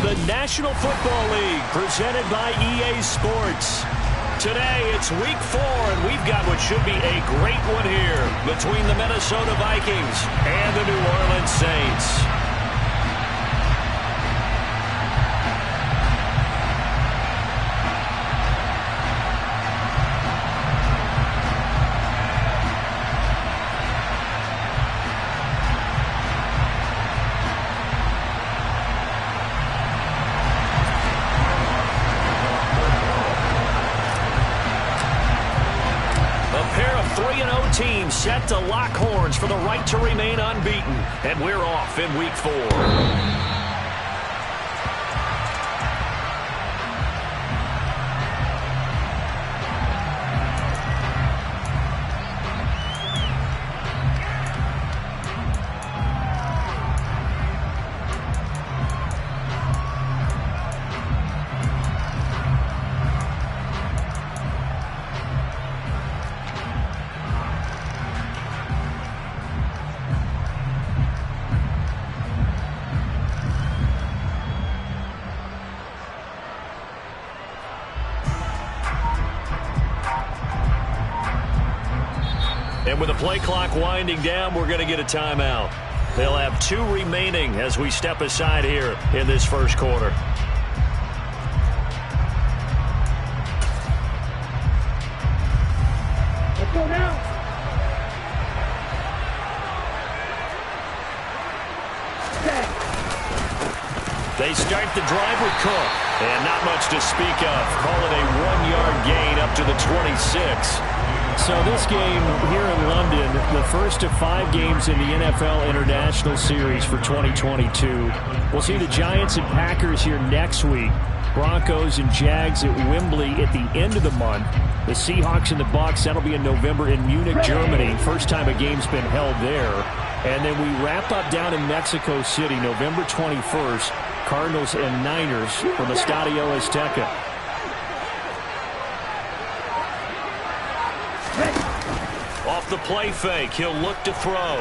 the National Football League, presented by EA Sports. Today, it's Week 4, and we've got what should be a great one here between the Minnesota Vikings and the New Orleans Saints. Team set to lock horns for the right to remain unbeaten. And we're off in Week 4. And with the play clock winding down, we're going to get a timeout. They'll have 2 remaining as we step aside here in this first quarter. Let's go now. They start the drive with Cook. And not much to speak of. Call it a 1-yard gain up to the 26. So this game here in London, the first of 5 games in the NFL International Series for 2022. We'll see the Giants and Packers here next week. Broncos and Jags at Wembley at the end of the month. The Seahawks and the Bucs, that'll be in November in Munich, Germany. First time a game's been held there. And then we wrap up down in Mexico City, November 21st. Cardinals and Niners from Estadio Azteca. Off the play fake, he'll look to throw.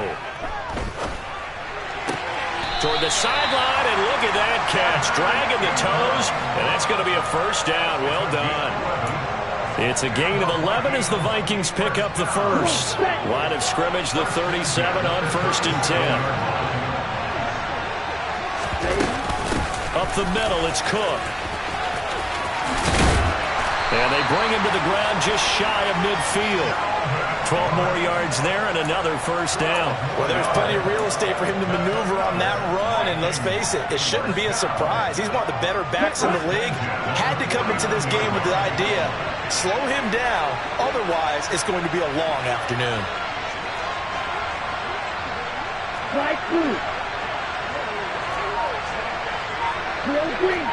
Toward the sideline, and look at that catch. Dragging the toes, and that's going to be a first down. Well done. It's a gain of 11 as the Vikings pick up the first. Line of scrimmage, the 37 on 1st and 10. Up the middle, it's Cook. And they bring him to the ground just shy of midfield. 12 more yards there and another first down. Well, there's plenty of real estate for him to maneuver on that run, and let's face it, it shouldn't be a surprise. He's one of the better backs in the league. Had to come into this game with the idea, slow him down, otherwise it's going to be a long afternoon. Right through. Green.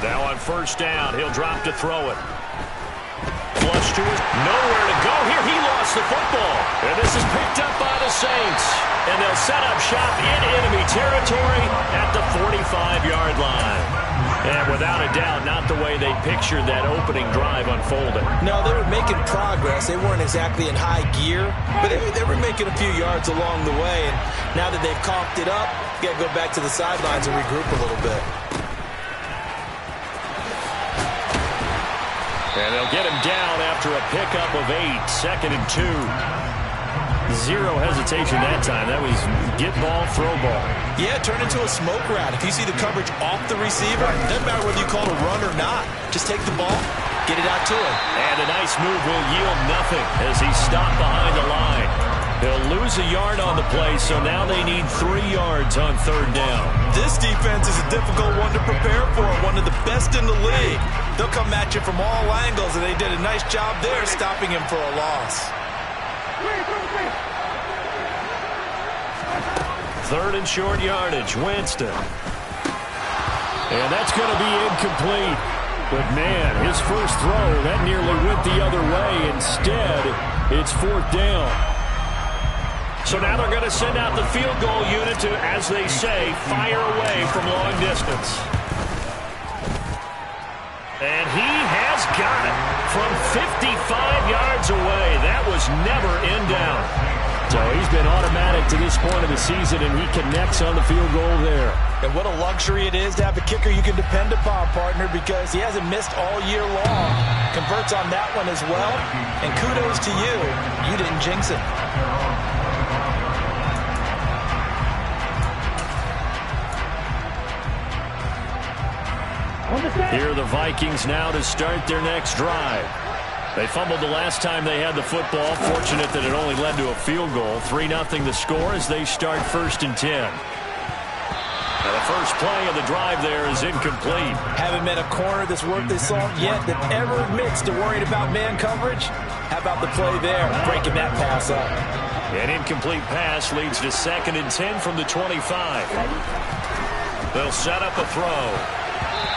Now on first down, he'll drop to throw it. Flush to his, nowhere to go here. He lost the football. And this is picked up by the Saints. And they'll set up shop in enemy territory at the 45-yard line. And without a doubt, not the way they pictured that opening drive unfolding. No, they were making progress. They weren't exactly in high gear, but they were making a few yards along the way. And now that they've coughed it up, you got to go back to the sidelines and regroup a little bit. And they'll get him down after a pickup of 8, 2nd and 2. Zero hesitation that time. That was get ball, throw ball. Yeah, turn into a smoke route. If you see the coverage off the receiver, doesn't matter whether you call it a run or not. Just take the ball, get it out to him. And a nice move will yield nothing as he's stopped behind the line. They'll lose a yard on the play, so now they need 3 yards on 3rd down. This defense is a difficult one to prepare for, one of the best in the league. They'll come at you from all angles, and they did a nice job there stopping him for a loss. 3rd and short yardage, Winston. And that's going to be incomplete. But, man, his first throw, that nearly went the other way. Instead, it's 4th down. So now they're going to send out the field goal unit to, as they say, fire away from long distance. And he has got it from 55 yards away. That was never in doubt. So he's been automatic to this point of the season, and he connects on the field goal there. And what a luxury it is to have a kicker you can depend upon, partner, because he hasn't missed all year long. Converts on that one as well. And kudos to you. You didn't jinx it. Here are the Vikings now to start their next drive. They fumbled the last time they had the football. Fortunate that it only led to a field goal. 3-0 the score as they start 1st and 10. Now the first play of the drive there is incomplete. Haven't met a corner that's worth their salt yet that ever admits to worrying about man coverage. How about the play there, breaking that pass up? An incomplete pass leads to 2nd and 10 from the 25. They'll set up a throw.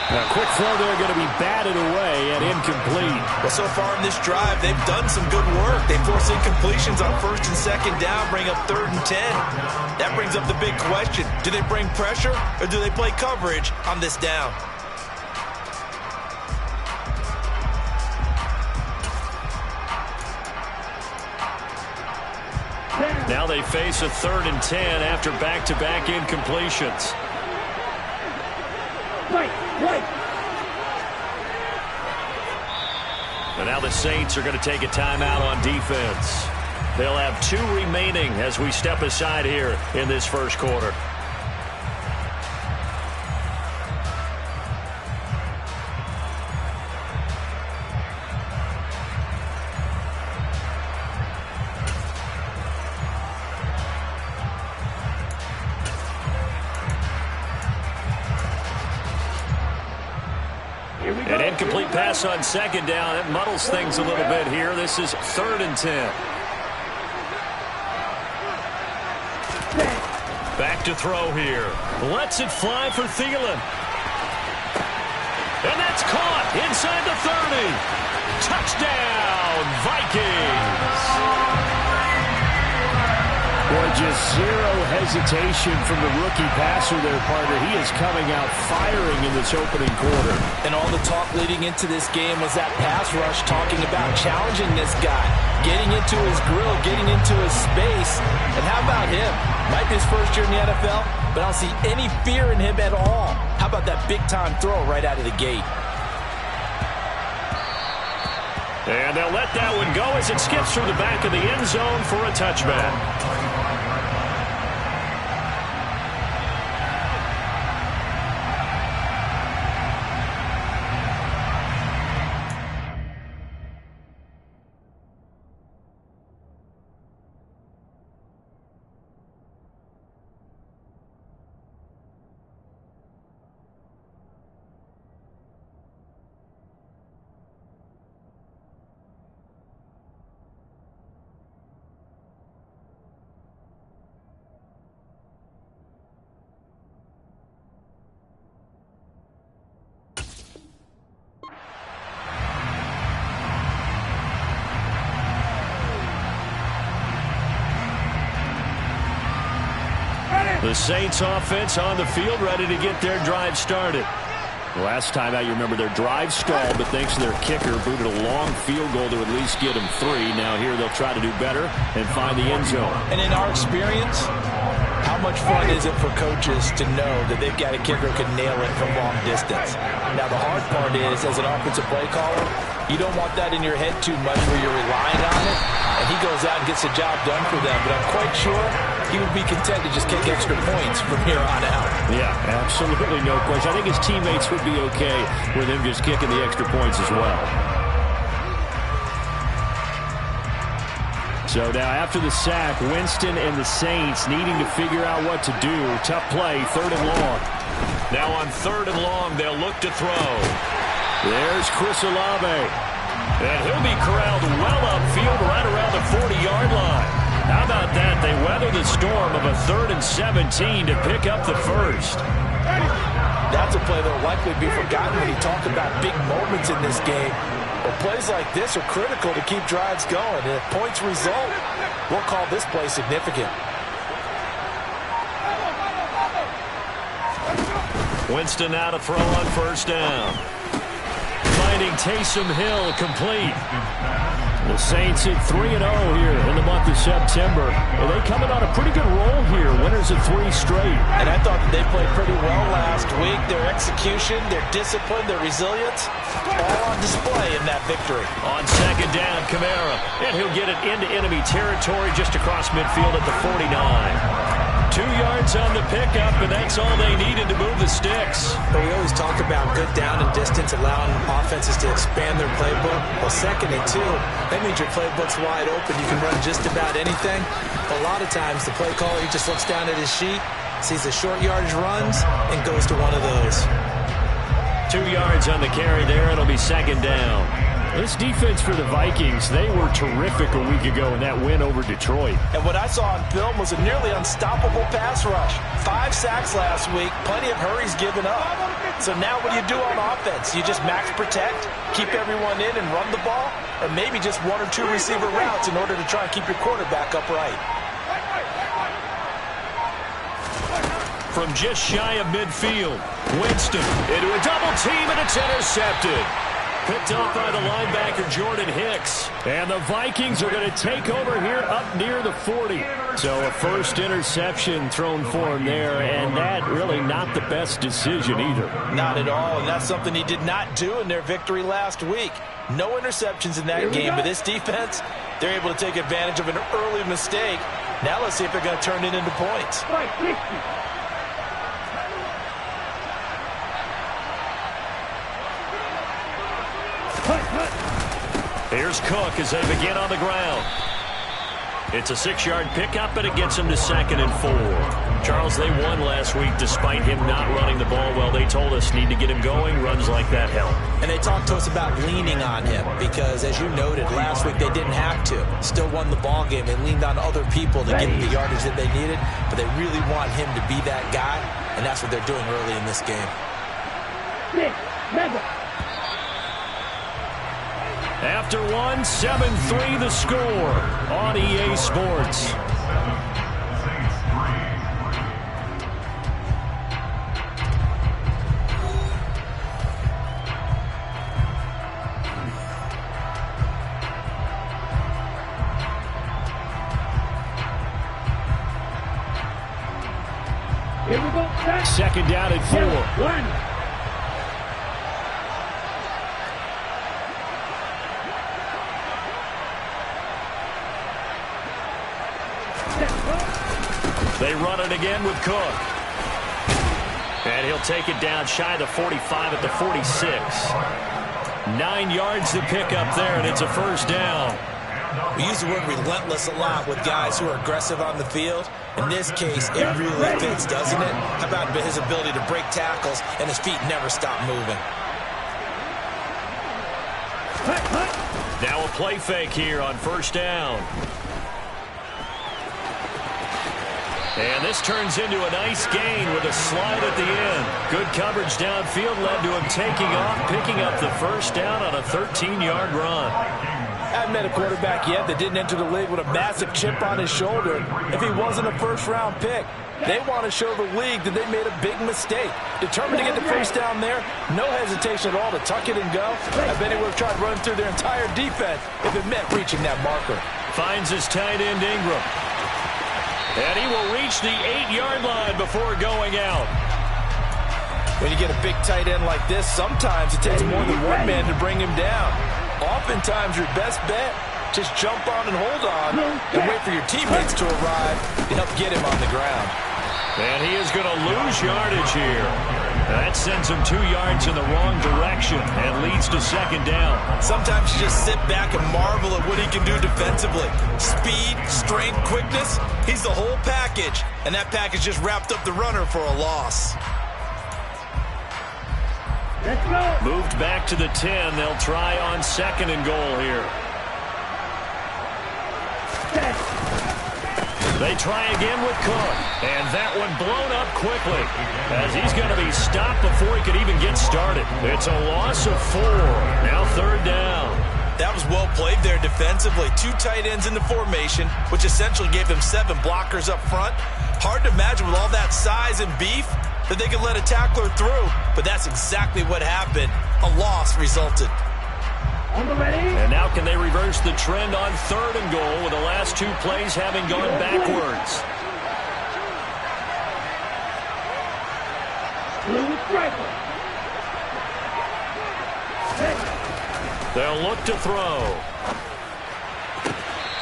A quick throw there going to be batted away and incomplete. Well, so far in this drive, they've done some good work. They force incompletions on 1st and 2nd down, bring up 3rd and 10. That brings up the big question. Do they bring pressure or do they play coverage on this down? Now they face a 3rd and 10 after back-to-back incompletions. And now the Saints are going to take a timeout on defense. They'll have 2 remaining as we step aside here in this first quarter. An incomplete pass on 2nd down. It muddles things a little bit here. This is 3rd and 10. Back to throw here. Lets it fly for Thielen. And that's caught inside the 30. Touchdown, Vikings. Boy, just zero hesitation from the rookie passer there, partner. He is coming out firing in this opening quarter. And all the talk leading into this game was that pass rush talking about challenging this guy, getting into his grill, getting into his space. And how about him? Might be his first year in the NFL, but I don't see any fear in him at all. How about that big-time throw right out of the gate? And they'll let that one go as it skips through the back of the end zone for a touchback. The Saints offense on the field, ready to get their drive started. Last time out, you remember their drive stalled, but thanks to their kicker, booted a long field goal to at least get them 3. Now here they'll try to do better and find the end zone. And in our experience, how much fun is it for coaches to know that they've got a kicker who can nail it from long distance? Now the hard part is, as an offensive play caller, you don't want that in your head too much where you're relying on it, and he goes out and gets the job done for them. But I'm quite sure he would be content to just kick extra points from here on out. Yeah, absolutely no question. I think his teammates would be okay with him just kicking the extra points as well. So now after the sack, Winston and the Saints needing to figure out what to do. Tough play, 3rd and long. Now on 3rd and long, they'll look to throw. There's Chris Olave. And he'll be corralled well upfield right around the 40-yard line. How about that? They weather the storm of a 3rd and 17 to pick up the first. That's a play that will likely be forgotten when you talk about big moments in this game. But plays like this are critical to keep drives going. And if points result, we'll call this play significant. Winston now to throw on 1st down. Finding Taysom Hill complete. The Saints at 3-0 here in the month of September. And they coming on a pretty good roll here. Winners of 3 straight. And I thought that they played pretty well last week. Their execution, their discipline, their resilience, all on display in that victory. On second down, Kamara. And he'll get it into enemy territory just across midfield at the 49. 2 yards on the pickup, and that's all they needed to move the sticks. But we always talk about good down and distance, allowing offenses to expand their playbook. Well, 2nd and 2, that means your playbook's wide open. You can run just about anything. But a lot of times, the play caller, he just looks down at his sheet, sees the short yardage runs, and goes to one of those. 2 yards on the carry there. It'll be second down. This defense for the Vikings, they were terrific a week ago in that win over Detroit. And what I saw on film was a nearly unstoppable pass rush. 5 sacks last week, plenty of hurries given up. So now what do you do on offense? You just max protect, keep everyone in and run the ball, or maybe just 1 or 2 receiver routes in order to try and keep your quarterback upright. From just shy of midfield, Winston into a double team, and it's intercepted. Picked off by the linebacker, Jordan Hicks. And the Vikings are going to take over here up near the 40. So a first interception thrown for him there, and that really not the best decision either. Not at all, and that's something he did not do in their victory last week. No interceptions in that game, but this defense, they're able to take advantage of an early mistake. Now let's see if they're going to turn it into points. Here's Cook as they begin on the ground. It's a 6-yard pickup, but it gets him to 2nd and 4. Charles, they won last week despite him not running the ball well. They told us need to get him going. Runs like that help. And they talked to us about leaning on him because, as you noted, last week they didn't have to. Still won the ball game. They leaned on other people to get the yardage that they needed, but they really want him to be that guy, and that's what they're doing early in this game. After one, 7-3 the score on EA Sports. Here we go. Second down and 4. 1. They run it again with Cook. And he'll take it down shy of the 45 at the 46. 9 yards to pick up there, and it's a first down. We use the word relentless a lot with guys who are aggressive on the field. In this case, it really fits, doesn't it? How about his ability to break tackles and his feet never stop moving? Now a play fake here on first down. And this turns into a nice gain with a slide at the end. Good coverage downfield led to him taking off, picking up the first down on a 13-yard run. I haven't met a quarterback yet that didn't enter the league with a massive chip on his shoulder if he wasn't a first-round pick. They want to show the league that they made a big mistake. Determined to get the first down there, no hesitation at all to tuck it and go. I bet he would have tried running through their entire defense if it meant reaching that marker. Finds his tight end, Ingram. And he will reach the 8-yard line before going out. When you get a big tight end like this, sometimes it takes more than one man to bring him down. Oftentimes, your best bet, just jump on and hold on and wait for your teammates to arrive to help get him on the ground. And he is going to lose yardage here. That sends him 2 yards in the wrong direction and leads to second down. Sometimes you just sit back and marvel at what he can do defensively. Speed, strength, quickness, he's the whole package. And that package just wrapped up the runner for a loss. Let's go. Moved back to the 10. They'll try on second and goal here. They try again with Cook. And that one blown up quickly as he's going to be stopped before he could even get started. It's a loss of 4. Now third down. That was well played there defensively. 2 tight ends in the formation, which essentially gave them 7 blockers up front. Hard to imagine with all that size and beef that they could let a tackler through, but that's exactly what happened. A loss resulted. On the ready. And now can they reverse the trend on 3rd and goal with the last 2 plays having gone backwards? Blue striker. They'll look to throw.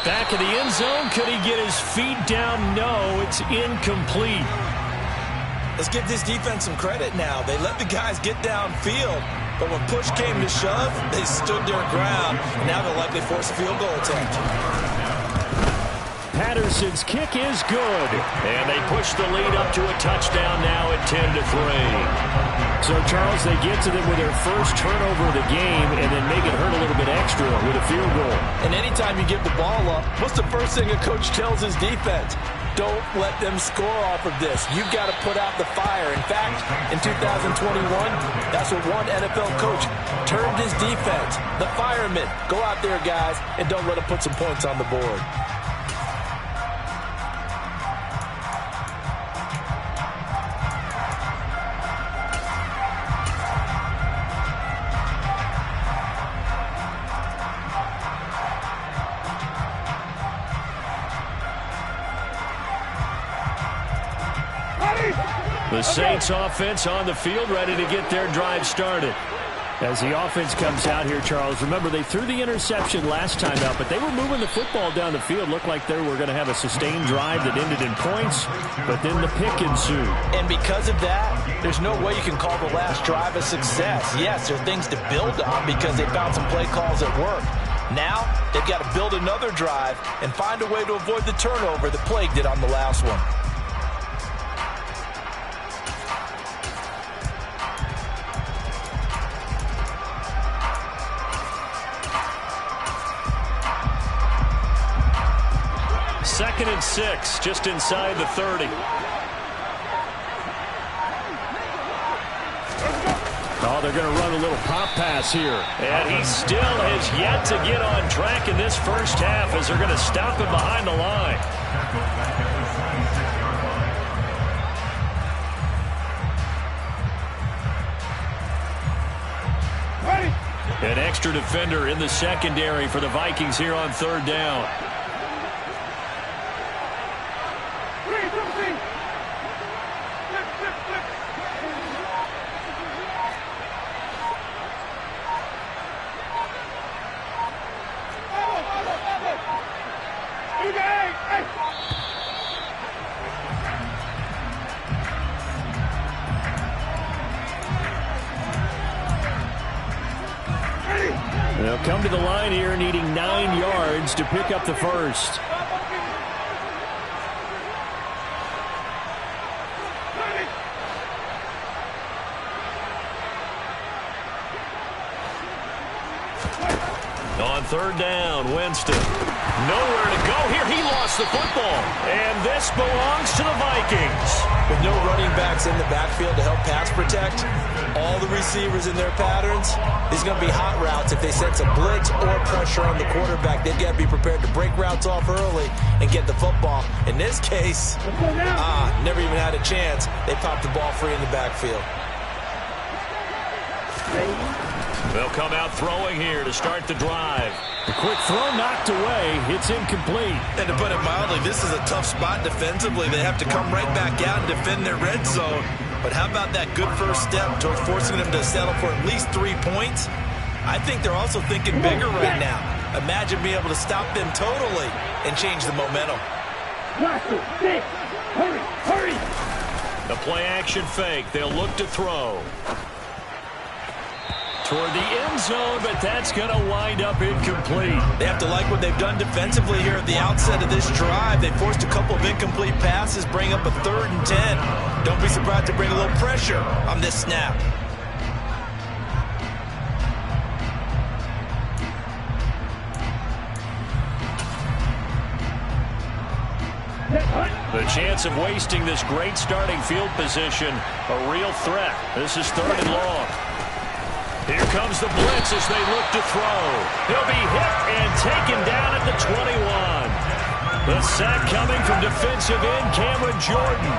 Back of the end zone. Could he get his feet down? No, it's incomplete. Let's give this defense some credit now. They let the guys get downfield, but when push came to shove, they stood their ground, and now they'll likely force a field goal attempt. Patterson's kick is good, and they push the lead up to a touchdown now at 10-3. So, Charles, they get to them with their first turnover of the game and then make it hurt a little bit extra with a field goal. And anytime you give the ball up, what's the first thing a coach tells his defense? Don't let them score off of this. You've got to put out the fire. In fact, in 2021, that's what one NFL coach termed his defense, the firemen. Go out there, guys, and don't let them put some points on the board. The Saints offense on the field, ready to get their drive started. As the offense comes out here, Charles, remember they threw the interception last time out, but they were moving the football down the field. Looked like they were going to have a sustained drive that ended in points, but then the pick ensued. And because of that, there's no way you can call the last drive a success. Yes, there are things to build on because they found some play calls that work. Now, they've got to build another drive and find a way to avoid the turnover that plagued it on the last one. Second and 6, just inside the 30. Oh, they're going to run a little pop pass here. And he still has yet to get on track in this first half as they're going to stop him behind the line. An extra defender in the secondary for the Vikings here on 3rd down. They'll come to the line here needing 9 yards to pick up the first. On 3rd down, Winston. Nowhere to go here. He lost the football. And this belongs to the Vikings. With no running backs in the backfield to help pass protect, all the receivers in their patterns, these are going to be hot routes. If they sense a blitz or pressure on the quarterback, they've got to be prepared to break routes off early and get the football. In this case, never even had a chance. They popped the ball free in the backfield. They'll come out throwing here to start the drive. A quick throw knocked away. It's incomplete. And to put it mildly, this is a tough spot defensively. They have to come right back out and defend their red zone. But how about that good first step towards forcing them to settle for at least 3 points? I think they're also thinking bigger right now. Imagine being able to stop them totally and change the momentum. Hurry. The play action fake. They'll look to throw. Toward the end zone, but that's going to wind up incomplete. They have to like what they've done defensively here at the outset of this drive. They forced a couple of incomplete passes, bring up a 3rd and 10. Don't be surprised to bring a little pressure on this snap. The chance of wasting this great starting field position, a real threat. This is 3rd and long. Here comes the blitz as they look to throw. He'll be hit and taken down at the 21. The sack coming from defensive end Cameron Jordan.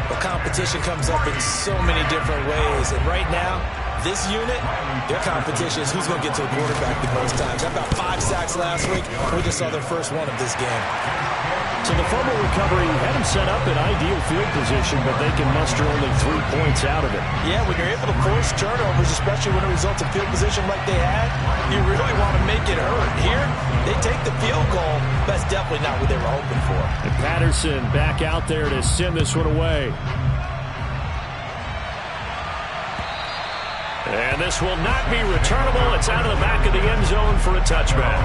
The competition comes up in so many different ways, and right now, this unit, their competition is who's going to get to the quarterback the most times. How about 5 sacks last week? We just saw their first one of this game. So the fumble recovery had them set up in ideal field position, but they can muster only 3 points out of it. Yeah, when you're able to force turnovers, especially when it results in field position like they had, you really want to make it hurt. Here, they take the field goal. That's definitely not what they were hoping for. And Patterson back out there to send this one away. And this will not be returnable. It's out of the back of the end zone for a touchback.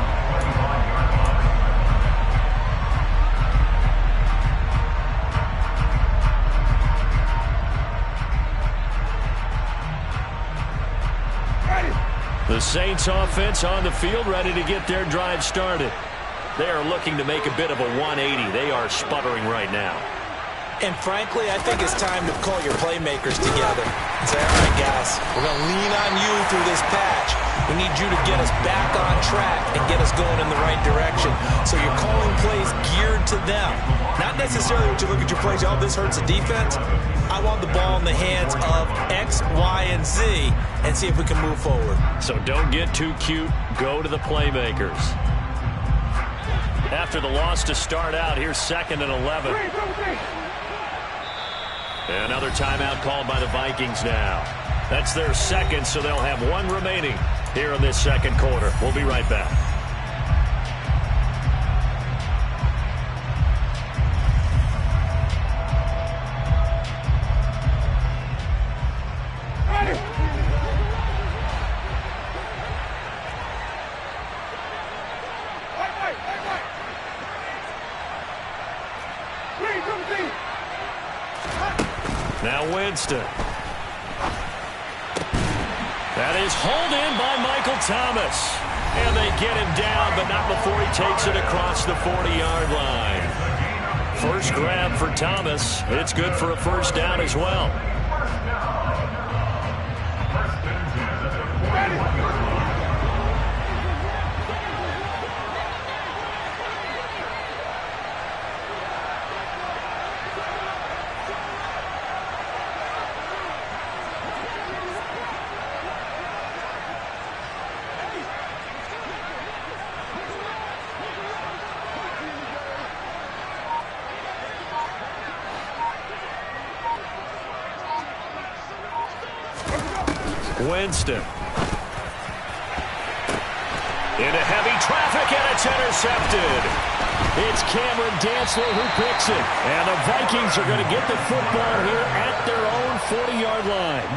The Saints offense on the field, ready to get their drive started. They are looking to make a bit of a 180. They are sputtering right now. And frankly, I think it's time to call your playmakers together and say, all right, guys, we're going to lean on you through this patch. We need you to get us back on track and get us going in the right direction. So you're calling plays geared to them. Not necessarily what you look at your plays, oh, this hurts the defense. I want the ball in the hands of X, Y, and Z and see if we can move forward. So don't get too cute. Go to the playmakers. After the loss to start out, here's 2nd and 11. Another timeout called by the Vikings now. That's their second, so they'll have 1 remaining here in this second quarter. We'll be right back. Now Winston. That is hauled in by Michael Thomas. And they get him down, but not before he takes it across the 40-yard line. First grab for Thomas. It's good for a first down as well. Winston. Into heavy traffic, and it's intercepted. It's Cameron Dantzler who picks it. And the Vikings are going to get the football here at their own 40-yard line.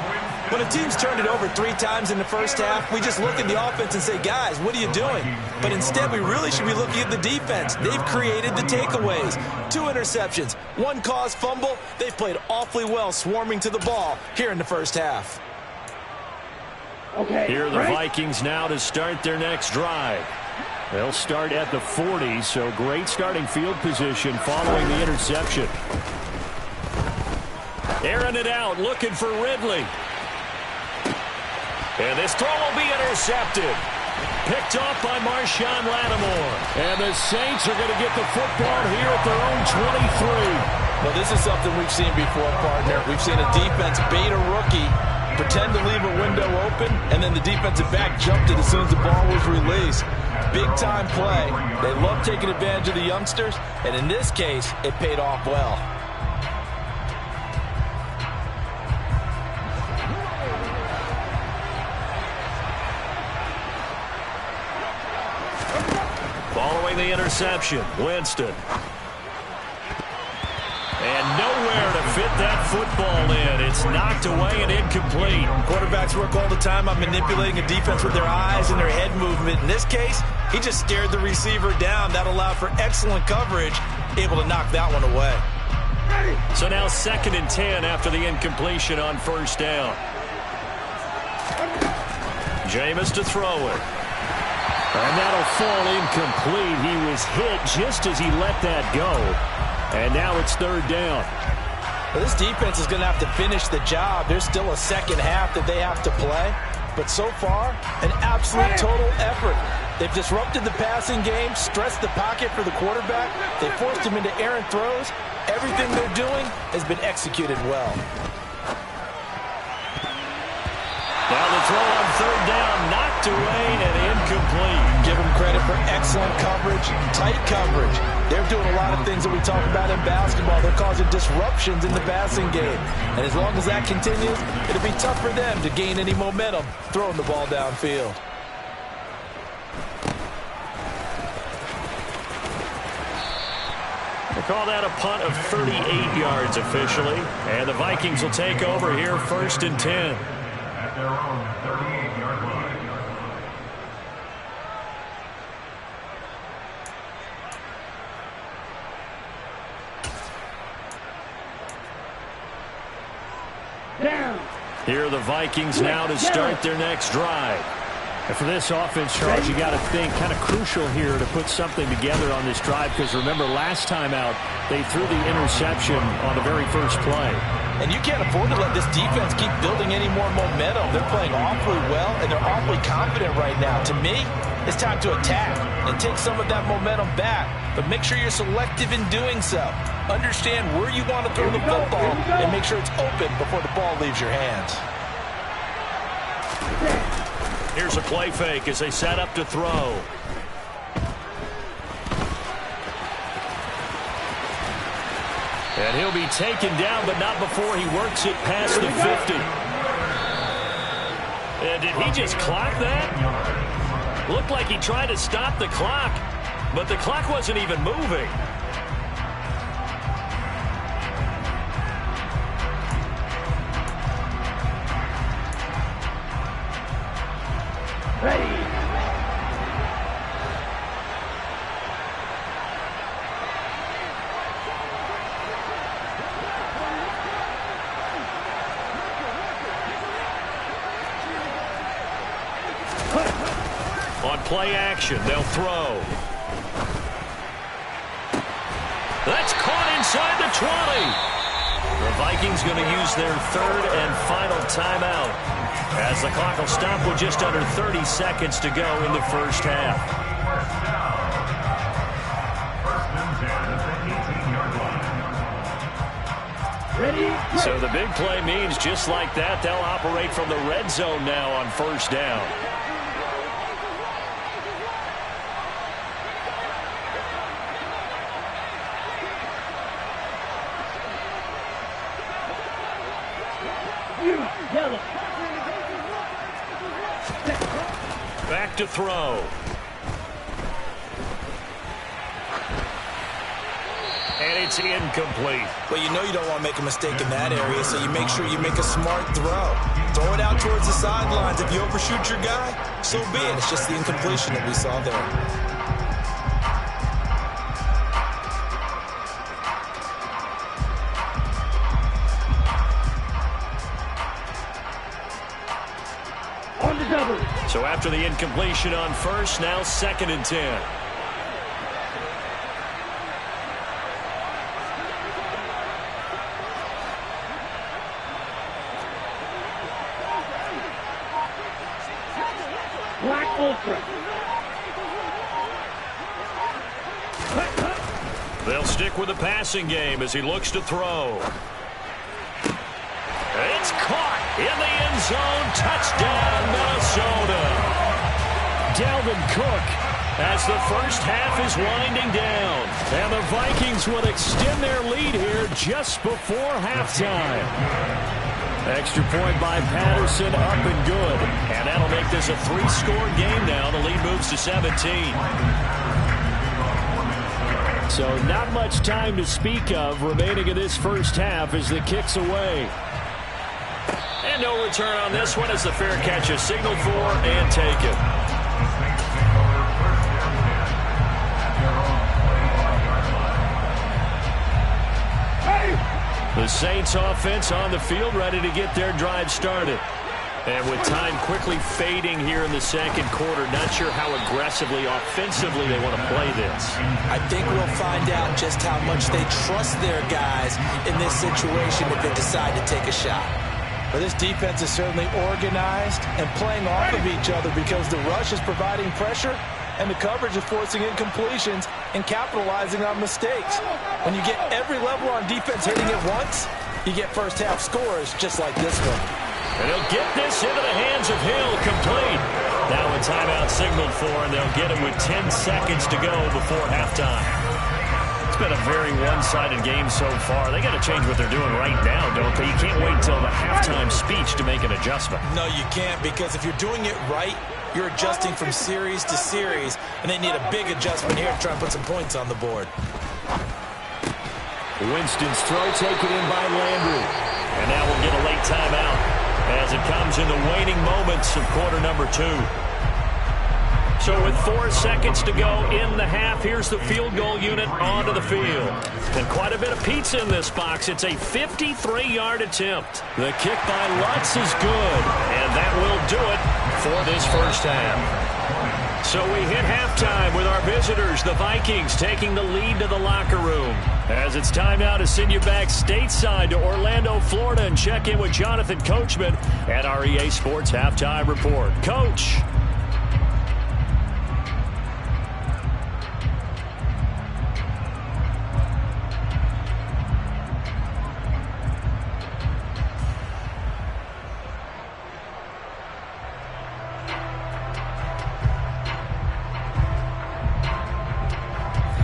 When a team's turned it over 3 times in the first half, we just look at the offense and say, guys, what are you doing? But instead, we really should be looking at the defense. They've created the takeaways. 2 interceptions, 1 caused fumble. They've played awfully well swarming to the ball here in the first half. Okay, here are the Vikings now to start their next drive. They'll start at the 40, so great starting field position following the interception. Airing it out, looking for Ridley. And this throw will be intercepted. Picked off by Marshawn Lattimore. And the Saints are going to get the football here at their own 23. Well, this is something we've seen before, partner. We've seen a defense bait a rookie, pretend to leave a window open, and then the defensive back jumped it as soon as the ball was released. Big-time play. They love taking advantage of the youngsters, and in this case, it paid off well. Following the interception, Winston. And nowhere to fit that football in. It's knocked away and incomplete. Quarterbacks work all the time on manipulating a defense with their eyes and their head movement. In this case, he just stared the receiver down. That allowed for excellent coverage, able to knock that one away. So now 2nd and 10 after the incompletion on first down. Jameis to throw it. And that'll fall incomplete. He was hit just as he let that go. And now it's 3rd down. Well, this defense is going to have to finish the job. There's still a second half that they have to play. But so far, an absolute total effort. They've disrupted the passing game, stressed the pocket for the quarterback. They forced him into errant throws. Everything they're doing has been executed well. Now the throw on third down, knocked away and incomplete. Give them credit for excellent coverage, tight coverage. They're doing a lot of things that we talk about in basketball. They're causing disruptions in the passing game. And as long as that continues, it'll be tough for them to gain any momentum throwing the ball downfield. They call that a punt of 38 yards officially. And the Vikings will take over here, 1st and 10. At their own 38-yard line. Down. Here are the Vikings now to start their next drive. And for this offense, Charles, you got to think kind of crucial here to put something together on this drive, because remember last time out they threw the interception on the very first play. And you can't afford to let this defense keep building any more momentum. They're playing awfully well, and they're awfully confident right now. To me, it's time to attack and take some of that momentum back, but make sure you're selective in doing so. Understand where you want to throw the football and make sure it's open before the ball leaves your hands. Here's a play fake as they set up to throw. And he'll be taken down, but not before he works it past the 50. And did he just clock that? Looked like he tried to stop the clock, but the clock wasn't even moving. Ready. On play action, they'll throw. That's caught inside the 20. The Vikings going to use their 3rd and final timeout, as the clock will stop with just under 30 seconds to go in the first half. Ready. So the big play means just like that, they'll operate from the red zone now on 1st down. Yellow. Back to throw. And it's incomplete. Well, you know you don't want to make a mistake in that area, so you make sure you make a smart throw. Throw it out towards the sidelines. If you overshoot your guy, so be it. It's just the incompletion that we saw there. So after the incompletion on 1st, now 2nd and 10. Black Ultra. They'll stick with the passing game as he looks to throw. It's caught in the end zone. Touchdown, Minnesota. Dalvin Cook as the first half is winding down. And the Vikings will extend their lead here just before halftime. Extra point by Patterson, up and good. And that'll make this a 3-score game now. The lead moves to 17. So not much time to speak of remaining in this first half as the kick's away. And no return on this one as the fair catch is signaled for and taken. The Saints offense on the field ready to get their drive started. And with time quickly fading here in the second quarter, not sure how aggressively, offensively they want to play this. I think we'll find out just how much they trust their guys in this situation if they decide to take a shot. But this defense is certainly organized and playing off of each other because the rush is providing pressure and the coverage is forcing incompletions and capitalizing on mistakes. When you get every level on defense hitting it once, you get first half scores just like this one. And he'll get this into the hands of Hill, complete. Now a timeout signaled for, and they'll get him with 10 seconds to go before halftime. It's been a very one-sided game so far. They got to change what they're doing right now, don't they? You can't wait until the halftime speech to make an adjustment. No, you can't, because if you're doing it right, you're adjusting from series to series, and they need a big adjustment here to try and put some points on the board. Winston's throw taken in by Landry. And now we'll get a late timeout as it comes in the waning moments of quarter number 2. So with 4 seconds to go in the half, here's the field goal unit onto the field. And quite a bit of pizza in this box. It's a 53-yard attempt. The kick by Lutz is good, and that will do it for this first half. So we hit halftime with our visitors, the Vikings, taking the lead to the locker room. As it's time now to send you back stateside to Orlando, Florida, and check in with Jonathan Coachman at our EA Sports Halftime Report. Coach.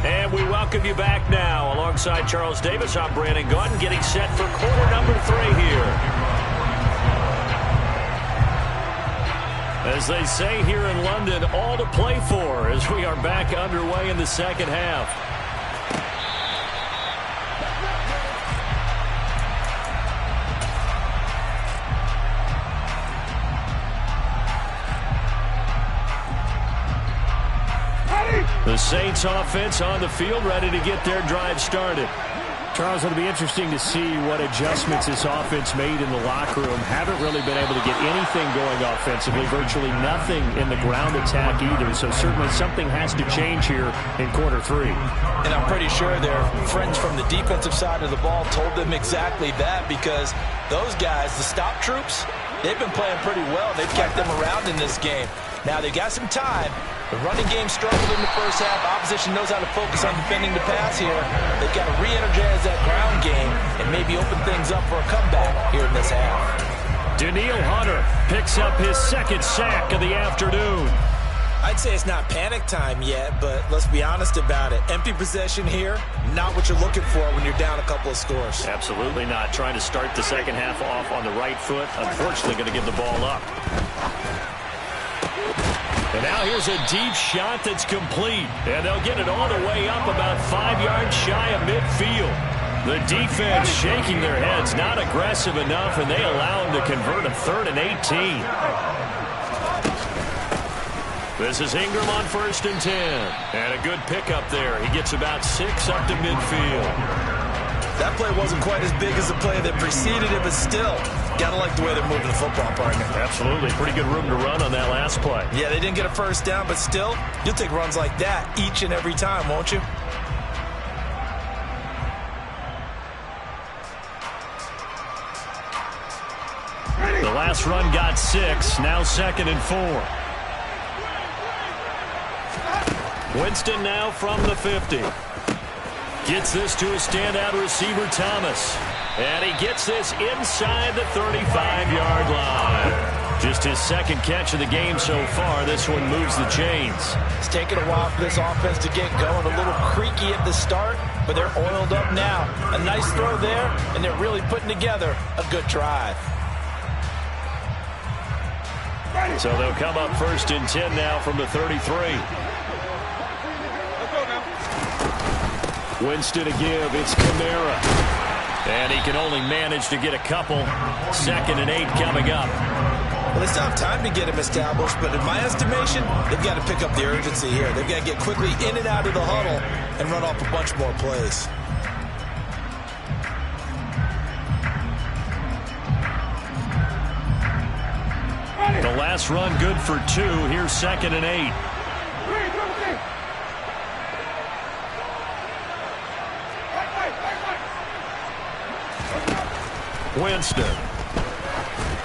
And we welcome you back now. Alongside Charles Davis, I'm Brandon Gaudin, getting set for quarter number 3 here. As they say here in London, all to play for as we are back underway in the second half. The Saints offense on the field, ready to get their drive started. Charles, it'll be interesting to see what adjustments this offense made in the locker room. Haven't really been able to get anything going offensively, virtually nothing in the ground attack either. So certainly something has to change here in quarter 3. And I'm pretty sure their friends from the defensive side of the ball told them exactly that, because those guys, the stop troops, they've been playing pretty well. They've kept them around in this game. Now they've got some time. The running game struggled in the first half. Opposition knows how to focus on defending the pass here. They've got to re-energize that ground game and maybe open things up for a comeback here in this half. Danielle Hunter picks up his second sack of the afternoon. I'd say it's not panic time yet, but let's be honest about it. Empty possession here, not what you're looking for when you're down a couple of scores. Absolutely not. Trying to start the second half off on the right foot. Unfortunately, going to give the ball up. And now here's a deep shot that's complete. And they'll get it all the way up about 5 yards shy of midfield. The defense shaking their heads, not aggressive enough, and they allow him to convert a 3rd and 18. This is Ingram on 1st and 10. And a good pickup there. He gets about 6 up to midfield. That play wasn't quite as big as the play that preceded it, but still, got to like the way they're moving the football, partner. Absolutely. Pretty good room to run on that last play. Yeah, they didn't get a first down, but still, you'll take runs like that each and every time, won't you? The last run got 6, now 2nd and 4. Winston now from the 50. Gets this to a standout receiver, Thomas. And he gets this inside the 35-yard line. Just his second catch of the game so far. This one moves the chains. It's taken a while for this offense to get going. A little creaky at the start, but they're oiled up now. A nice throw there, and they're really putting together a good drive. So they'll come up 1st and 10 now from the 33. Winston to give. It's Kamara. And he can only manage to get a couple. 2nd and 8 coming up. Well, they still have time to get him established, but in my estimation, they've got to pick up the urgency here. They've got to get quickly in and out of the huddle and run off a bunch more plays. The last run good for 2. Here's 2nd and 8. Winston.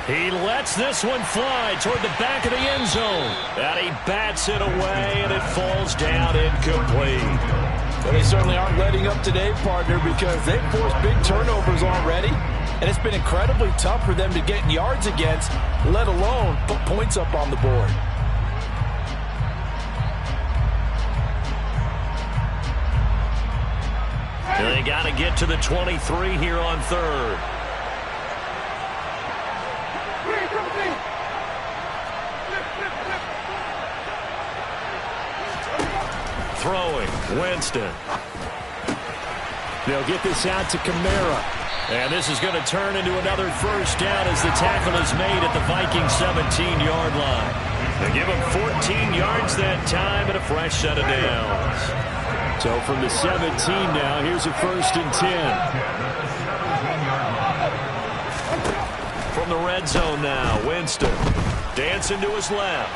He lets this one fly toward the back of the end zone. And he bats it away, and it falls down incomplete. Well, they certainly aren't letting up today, partner, because they've forced big turnovers already, and it's been incredibly tough for them to get yards against, let alone put points up on the board. They got to get to the 23 here on third. Throwing, Winston. They'll get this out to Kamara. And this is going to turn into another first down as the tackle is made at the Vikings 17-yard line. They give him 14 yards that time and a fresh set of downs. So from the 17 now, here's a 1st and 10. From the red zone now, Winston dancing to his left.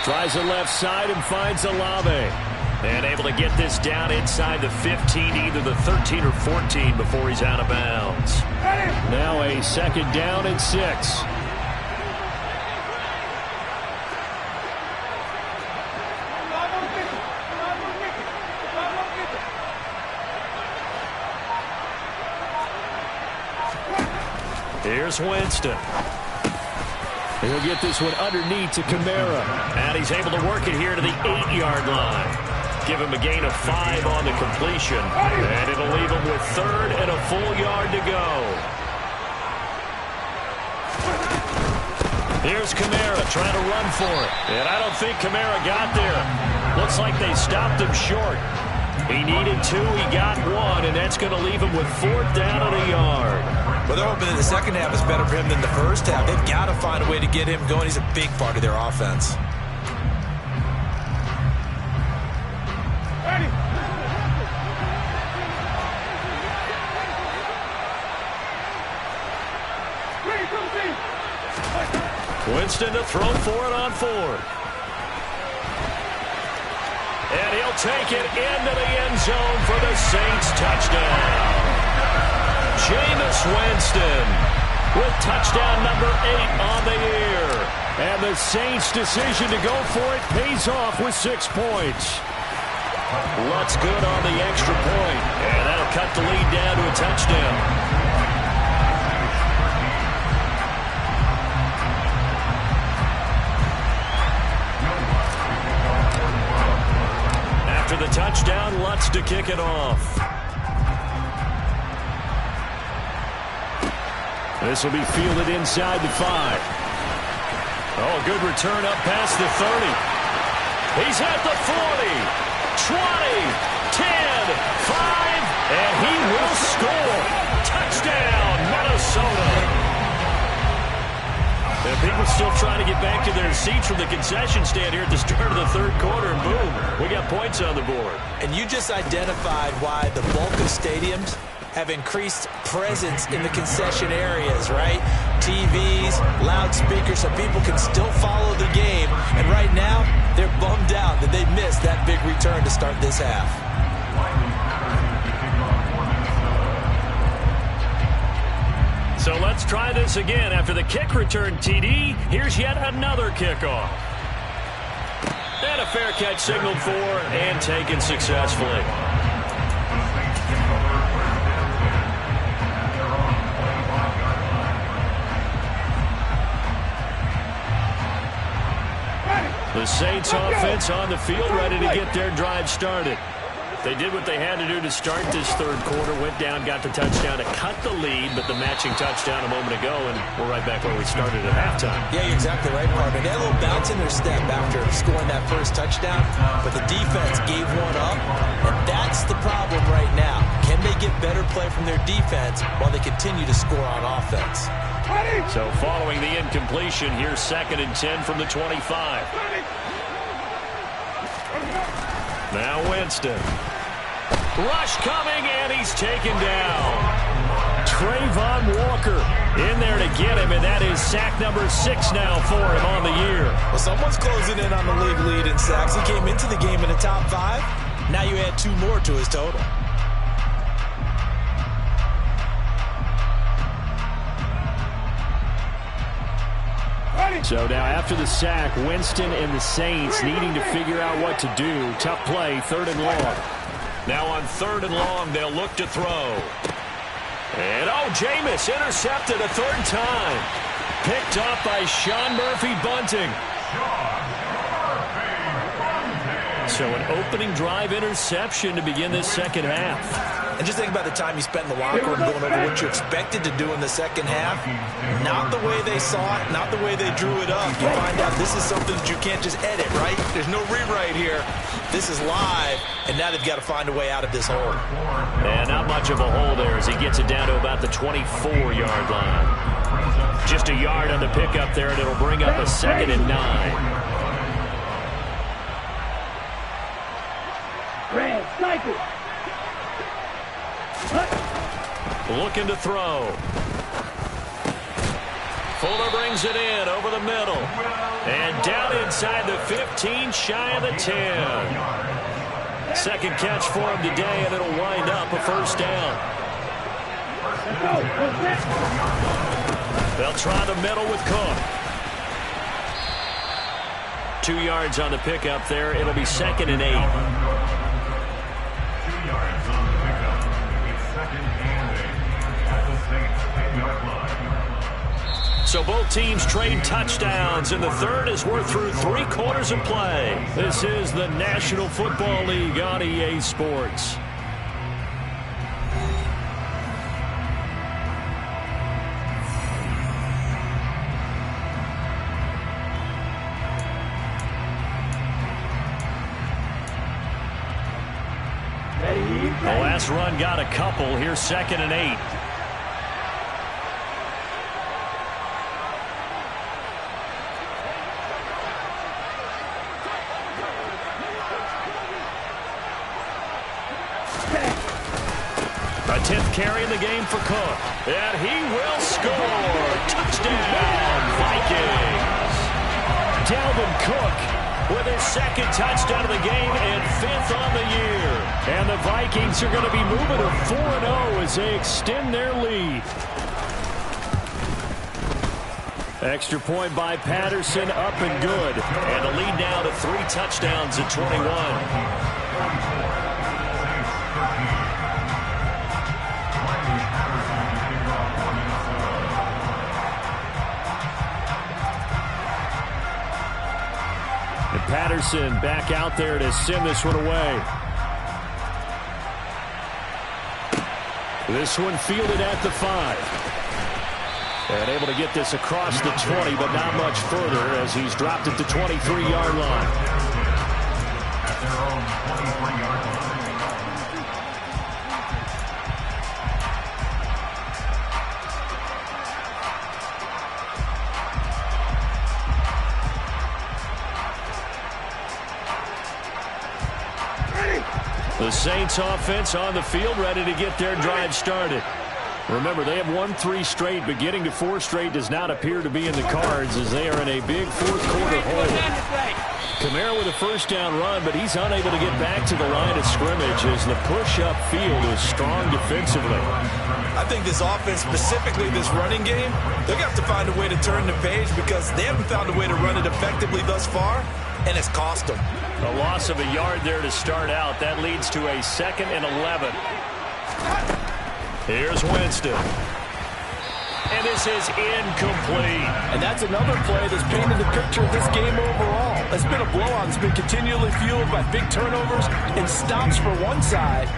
Tries the left side and finds Olave. And able to get this down inside the 15, either the 13 or 14 before he's out of bounds. Now a 2nd down and 6. Here's Winston. He'll get this one underneath to Kamara. And he's able to work it here to the 8-yard line. Give him a gain of 5 on the completion. And it'll leave him with 3rd and a full yard to go. Here's Kamara trying to run for it. And I don't think Kamara got there. Looks like they stopped him short. He needed 2, he got 1, and that's going to leave him with 4th down and a yard. Well, they're hoping that the second half is better for him than the first half. They've got to find a way to get him going. He's a big part of their offense. Winston to throw for it on 4th. And he'll take it into the end zone for the Saints touchdown. Jameis Winston with touchdown number 8 on the year. And the Saints' decision to go for it pays off with 6 points. Lutz good on the extra point. And that'll cut the lead down to a touchdown. After the touchdown, Lutz to kick it off. This will be fielded inside the 5. Oh, a good return up past the 30. He's at the 40, 20, 10, 5, and he will score. Touchdown, Minnesota. And people still trying to get back to their seats from the concession stand here at the start of the 3rd quarter, and boom, we got points on the board. And you just identified why the bulk of stadiums have increased presence in the concession areas, right? TVs, loudspeakers, so people can still follow the game. And right now, they're bummed out that they missed that big return to start this half. So let's try this again. After the kick return TD, here's yet another kickoff. And a fair catch signaled for and taken successfully. The Saints offense on the field, ready to get their drive started. They did what they had to do to start this 3rd quarter, went down, got the touchdown to cut the lead, but the matching touchdown a moment ago, and we're right back where we started at halftime. Yeah, you're exactly right, partner. They had a little bounce in their step after scoring that first touchdown, but the defense gave one up, and that's the problem right now. Can they get better play from their defense while they continue to score on offense? So following the incompletion, here's 2nd and 10 from the 25. Now Winston. Rush coming, and he's taken down. Trayvon Walker in there to get him, and that is sack number 6 now for him on the year. Well, someone's closing in on the league lead in sacks. He came into the game in the top 5. Now you add 2 more to his total. So now after the sack, Winston and the Saints needing to figure out what to do. Tough play, 3rd and long. Now on 3rd and long, they'll look to throw. And, Jameis intercepted a 3rd time. Picked up by Sean Murphy-Bunting. So an opening drive interception to begin this second half. And just think about the time you spent in the locker room going over what you expected to do in the second half. Not the way they saw it, not the way they drew it up. You find out this is something that you can't just edit, right? There's no rewrite here. This is live, and now they've got to find a way out of this hole. And not much of a hole there as he gets it down to about the 24-yard line. Just a yard on the pickup there, and it'll bring up a 2nd and 9. Red, sniper. Looking to throw. Fuller brings it in over the middle. And down inside the 15, shy of the 10. Second catch for him today, and it'll wind up a 1st down. They'll try the middle with Cook. 2 yards on the pickup there. It'll be 2nd and 8. 2 yards on the pickup. It's 2nd and 8 at the Saints 10-yard line. So both teams trade touchdowns, and the third as we're through 3 quarters of play. This is the National Football League on EA Sports. The last run got a couple. Here's 2nd and 8. A 10th carry in the game for Cook. And he will score. Touchdown, Vikings. Dalvin Cook with his 2nd touchdown of the game and 5th on the year. And the Vikings are going to be moving to 4-0 as they extend their lead. Extra point by Patterson, up and good. And the lead now to 3 touchdowns at 21. And Patterson back out there to send this one away. This one fielded at the 5. And able to get this across the 20, but not much further as he's dropped at the 23-yard line. At their own 23-yard line. The Saints offense on the field, ready to get their drive started. Remember, they have won 3 straight, but getting to 4 straight does not appear to be in the cards as they are in a big 4th quarter hole. Kamara with a 1st down run, but he's unable to get back to the line of scrimmage as the push-up field is strong defensively. I think this offense, specifically this running game, they're going to have to find a way to turn the page because they haven't found a way to run it effectively thus far, and it's cost them. A loss of a yard there to start out. That leads to a 2nd and 11. Here's Winston. And this is incomplete. And that's another play that's painted the picture of this game overall. It's been a blowout. It's been continually fueled by big turnovers and stops for one side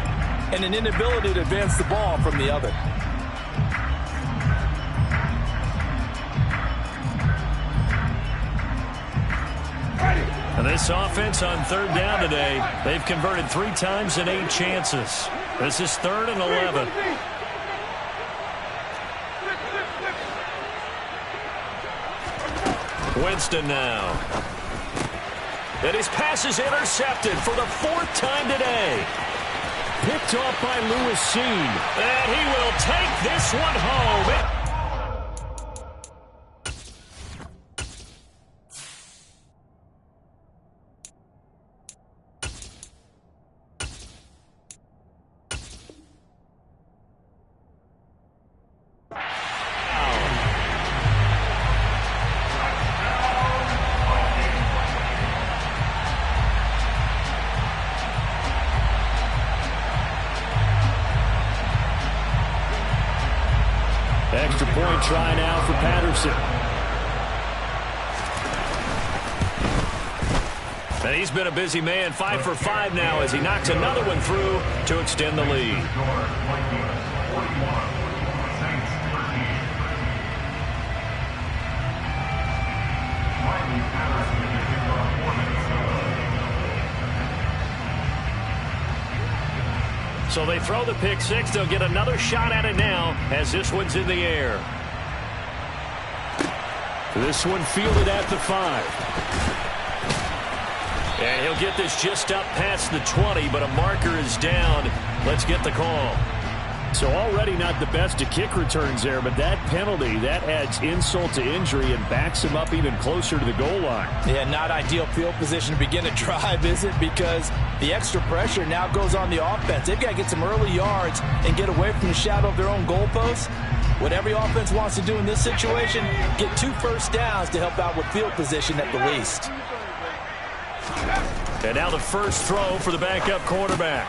and an inability to advance the ball from the other. And this offense on 3rd down today, they've converted 3 times in 8 chances. This is 3rd and 11. Winston now. And his pass is intercepted for the 4th time today. Picked off by Lewis Seen. And he will take this one home. try now for Patterson. And he's been a busy man, 5 for 5 now as he knocks another one through to extend the lead. So they throw the pick six. They'll get another shot at it now as this one's in the air. This one fielded at the 5. And he'll get this just up past the 20, but a marker is down. Let's get the call. So already not the best of kick returns there, but that penalty, that adds insult to injury and backs him up even closer to the goal line. Yeah, not ideal field position to begin a drive, is it? Because the extra pressure now goes on the offense. They've got to get some early yards and get away from the shadow of their own goalposts. What every offense wants to do in this situation, get 2 first downs to help out with field position at the least. And now the first throw for the backup quarterback.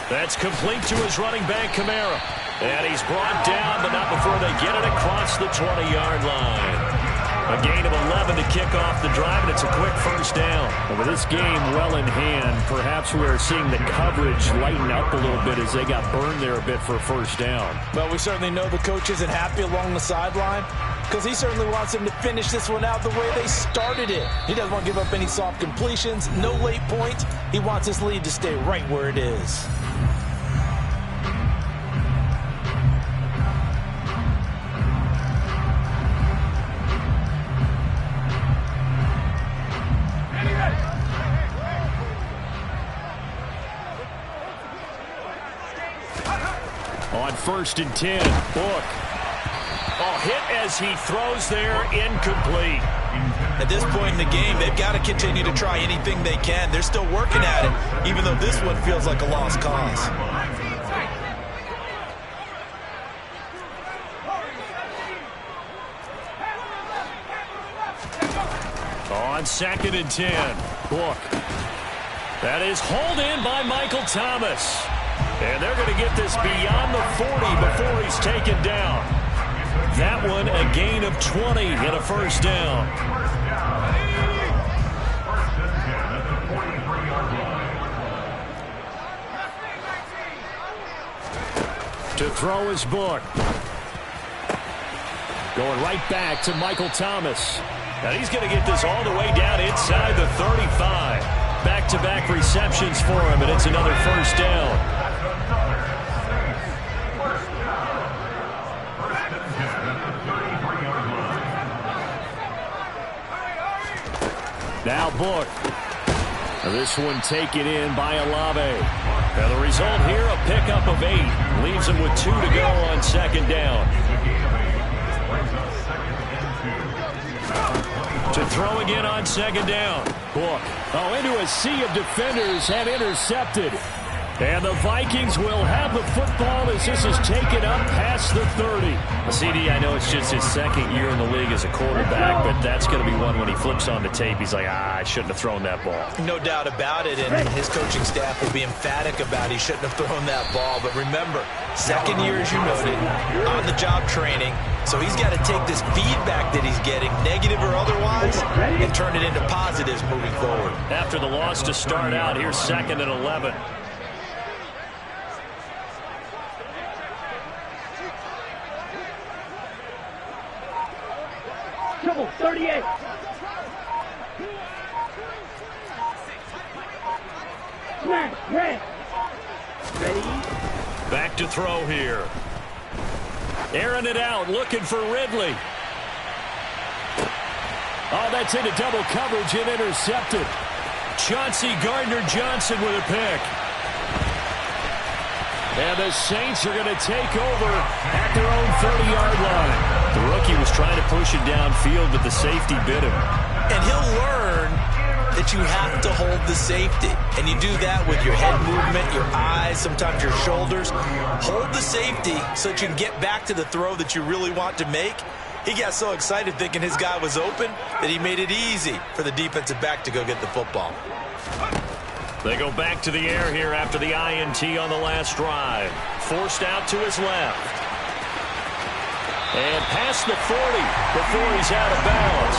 That's complete to his running back, Kamara. And he's brought down, but not before they get it across the 20-yard line. A gain of 11 to kick off the drive, and it's a quick first down. And with this game well in hand, perhaps we are seeing the coverage lighten up a little bit as they got burned there a bit for a first down. Well, we certainly know the coach isn't happy along the sideline because he certainly wants them to finish this one out the way they started it. He doesn't want to give up any soft completions, no late points. He wants his lead to stay right where it is. On 1st and 10, Book. Oh, hit as he throws there, incomplete. At this point in the game, they've got to continue to try anything they can. They're still working at it, even though this one feels like a lost cause. On 2nd and 10, Book. That is hauled in by Michael Thomas. And they're going to get this beyond the 40 before he's taken down. That one a gain of 20 and a first down. To throw his Book. Going right back to Michael Thomas. And he's going to get this all the way down inside the 35. Back-to-back receptions for him, and it's another first down. Now Book. This one taken in by Olave. Now the result here, a pickup of 8. Leaves him with 2 to go on 2nd down. To throw again on 2nd down. Book. Oh, into a sea of defenders and intercepted. And the Vikings will have the football as this is taken up past the 30. CD, I know it's just his 2nd year in the league as a quarterback, but that's going to be one when he flips on the tape. He's like, I shouldn't have thrown that ball. No doubt about it, and his coaching staff will be emphatic about he shouldn't have thrown that ball. But remember, 2nd year, as you noted, on-the-job training. So he's got to take this feedback that he's getting, negative or otherwise, and turn it into positives moving forward. After the loss to start out, here's 2nd and 11. Trouble, 38. Smash, red. Ready? Back to throw here. Airing it out, looking for Ridley. Oh, that's into double coverage and intercepted. Chauncey Gardner-Johnson with a pick. And the Saints are going to take over at their own 30-yard line. The rookie was trying to push it downfield, but the safety bit him. And he'll learn that you have to hold the safety. And you do that with your head movement, your eyes, sometimes your shoulders. Hold the safety so that you can get back to the throw that you really want to make. He got so excited thinking his guy was open that he made it easy for the defensive back to go get the football. They go back to the air here after the INT on the last drive. Forced out to his left. And past the 40 before he's out of bounds.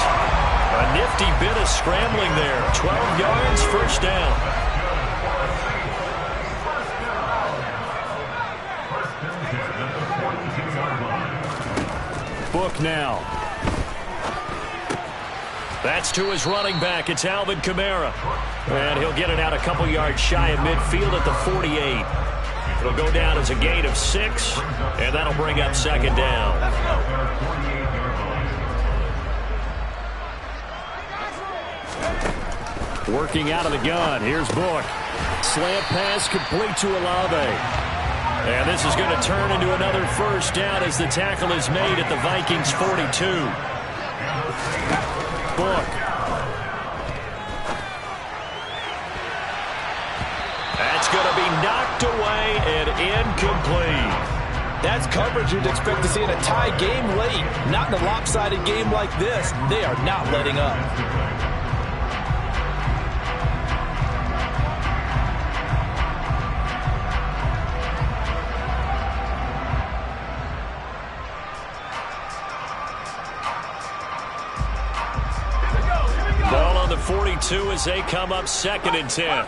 A nifty bit of scrambling there. 12 yards, first down. Book now. That's to his running back. It's Alvin Kamara. And he'll get it out a couple yards shy of midfield at the 48. It'll go down as a gain of 6, and that'll bring up second down. Working out of the gun. Here's Book. Slant pass complete to Olave. And this is going to turn into another first down as the tackle is made at the Vikings 42. Book. That's going to be knocked away and incomplete. That's coverage you'd expect to see in a tie game late. Not in a lopsided game like this. They are not letting up. Ball on the 42 as they come up 2nd and 10.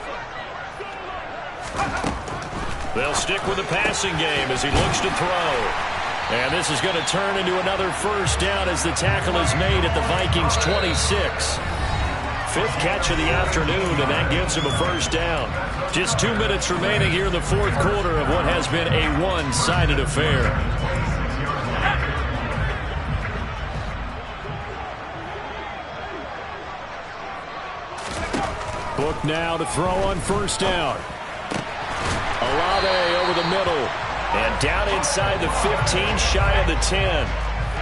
They'll stick with the passing game as he looks to throw. And this is going to turn into another first down as the tackle is made at the Vikings 26. 5th catch of the afternoon, and that gives him a first down. Just 2 minutes remaining here in the 4th quarter of what has been a one-sided affair. Book now to throw on first down. Olave over the middle. And down inside the 15, shy of the 10.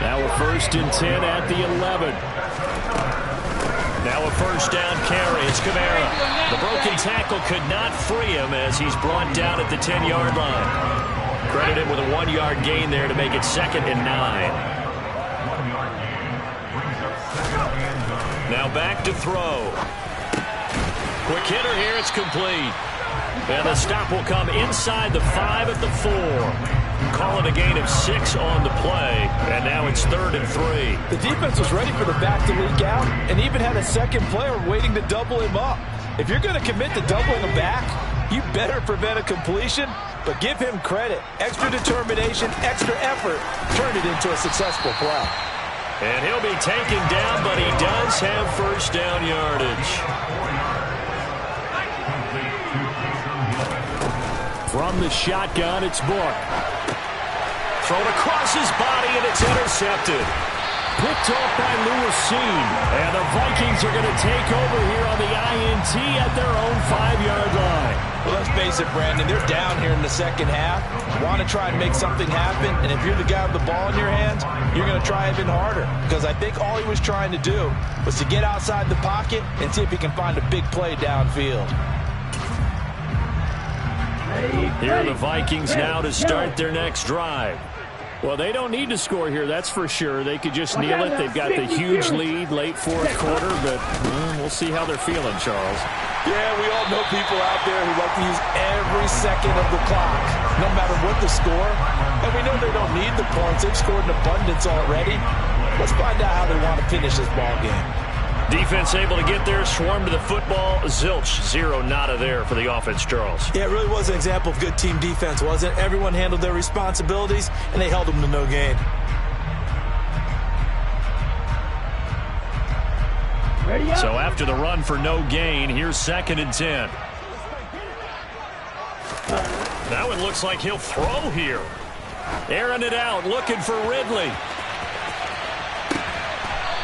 Now a 1st and 10 at the 11. Now a first down carry. It's Kamara. The broken tackle could not free him as he's brought down at the 10-yard line. Credit him with a 1-yard gain there to make it 2nd and 9. Now back to throw. Quick hitter here. It's complete. And the stop will come inside the 5 at the 4. Call it a gain of 6 on the play. And now it's 3rd and 3. The defense was ready for the back to leak out and even had a second player waiting to double him up. If you're going to commit to doubling him back, you better prevent a completion, but give him credit. Extra determination, extra effort turned it into a successful play. And he'll be taken down, but he does have first down yardage. From the shotgun, it's Book. Thrown across his body, and it's intercepted. Picked off by Lewisine. And the Vikings are going to take over here on the INT at their own 5-yard line. Well, let's face it, Brandon. They're down here in the second half. Want to try and make something happen. And if you're the guy with the ball in your hands, you're going to try even harder. Because I think all he was trying to do was to get outside the pocket and see if he can find a big play downfield. Here are the Vikings now to start their next drive. Well, they don't need to score here, that's for sure. They could just kneel it. They've got the huge lead late 4th quarter, but we'll see how they're feeling, Charles. Yeah, we all know people out there who like to use every second of the clock, no matter what the score. And we know they don't need the points. They've scored in abundance already. Let's find out how they want to finish this ball game. Defense able to get there, swarm to the football. Zilch, 0 nada there for the offense, Charles. Yeah, it really was an example of good team defense, wasn't it? Everyone handled their responsibilities, and they held them to no gain. So after the run for no gain, here's 2nd and 10. Now it looks like he'll throw here. Airing it out, looking for Ridley.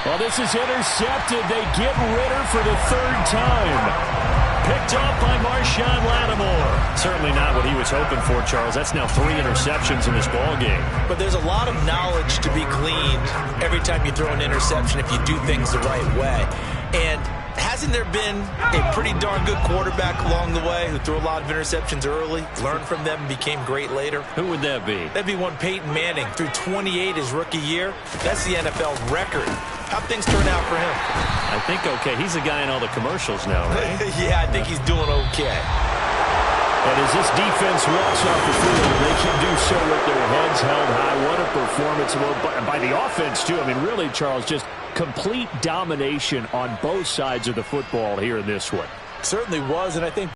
Well, this is intercepted. They get Ritter for the 3rd time. Picked off by Marshawn Lattimore. Certainly not what he was hoping for, Charles. That's now 3 interceptions in this ball game. But there's a lot of knowledge to be gleaned every time you throw an interception if you do things the right way. And hasn't there been a pretty darn good quarterback along the way who threw a lot of interceptions early, learned from them, and became great later? Who would that be? That'd be one Peyton Manning, threw 28 his rookie year. That's the NFL record. How'd things turn out for him? I think okay. He's the guy in all the commercials now, right? Yeah, I think he's doing okay. And as this defense walks off the field, they should do so with their heads held high. What a performance by the offense, too. I mean, really, Charles, just complete domination on both sides of the football here in this one. Certainly was, and I think